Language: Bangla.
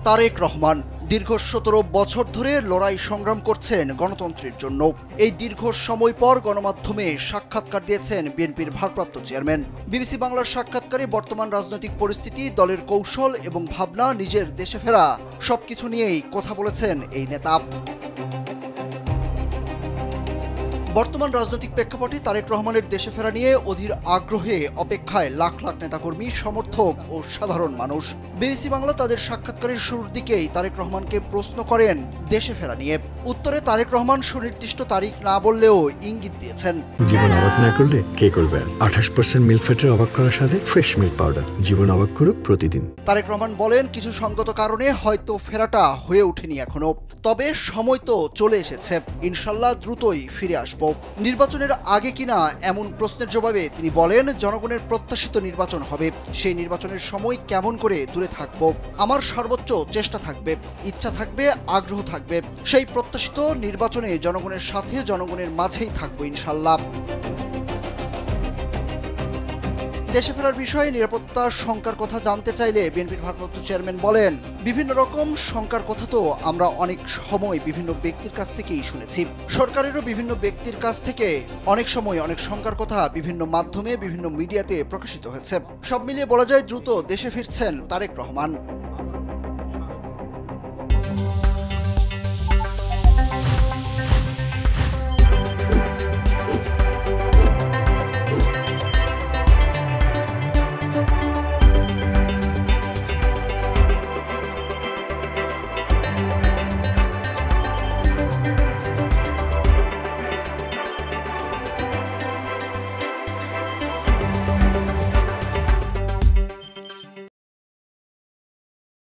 তারেক রহমান দীর্ঘ ১৭ বছর ধরে লড়াই সংগ্রাম করছেন গণতন্ত্রের জন্য। এই দীর্ঘ সময় পর গণমাধ্যমে সাক্ষাৎকার দিয়েছেন বিএনপির ভারপ্রাপ্ত চেয়ারম্যান। বিবিসি বাংলার সাক্ষাৎকারে বর্তমান রাজনৈতিক পরিস্থিতি, দলের কৌশল এবং ভাবনা, নিজের দেশে ফেরা সবকিছু নিয়েই কথা বলেছেন এই নেতা। বর্তমান রাজনৈতিক প্রেক্ষাপটে তারেক রহমানের দেশে ফেরা নিয়ে অধীর আগ্রহে অপেক্ষায় লাখ লাখ নেতাকর্মী, সমর্থক ও সাধারণ মানুষ। বিবিসি বাংলা তাদের সাক্ষাৎকারের শুরুর দিকেই তারেক রহমানকে প্রশ্ন করেন দেশে ফেরা নিয়ে। উত্তরে তারেক রহমান সুনির্দিষ্ট তারিখ না বললেও ইঙ্গিত দিয়েছেন, জীবন অবাক না করলে কে করবে? 28% মিল্ক ফ্যাটের অবাক করার সাথে ফ্রেশ মিল্ক পাউডার, জীবন অবাক করুক প্রতিদিন। তারেক রহমান বলেন, কিছু সঙ্গত কারণে হয়তো ফেরাটা হয়ে ওঠেনি এখনো, তবে সময় তো চলে এসেছে, ইনশাল্লাহ দ্রুতই ফিরে আসব। নির্বাচনের আগে কিনা এমন প্রশ্নের জবাবে তিনি বলেন, জনগণের প্রত্যাশিত নির্বাচন হবে, সেই নির্বাচনের সময় কেমন করে দূরে থাকব। আমার সর্বোচ্চ চেষ্টা থাকবে, ইচ্ছা থাকবে, আগ্রহ থাকবে। সেই প্রত্যাশিত নির্বাচনে জনগণের সাথে, জনগণের মাঝেই থাকবো ইনশাল্লাহ। দেশে ফেরার বিষয়ে নিরাপত্তা শঙ্কার কথা জানতে চাইলে বিএনপির ভারপ্রাপ্ত চেয়ারম্যান বলেন, বিভিন্ন রকম শঙ্কার কথা তো আমরা অনেক সময় বিভিন্ন ব্যক্তির কাছ থেকেই শুনেছি। সরকারেরও বিভিন্ন ব্যক্তির কাছ থেকে অনেক সময় অনেক শঙ্কার কথা বিভিন্ন মাধ্যমে, বিভিন্ন মিডিয়াতে প্রকাশিত হয়েছে। সব মিলিয়ে বলা যায় দ্রুত দেশে ফিরছেন তারেক রহমান।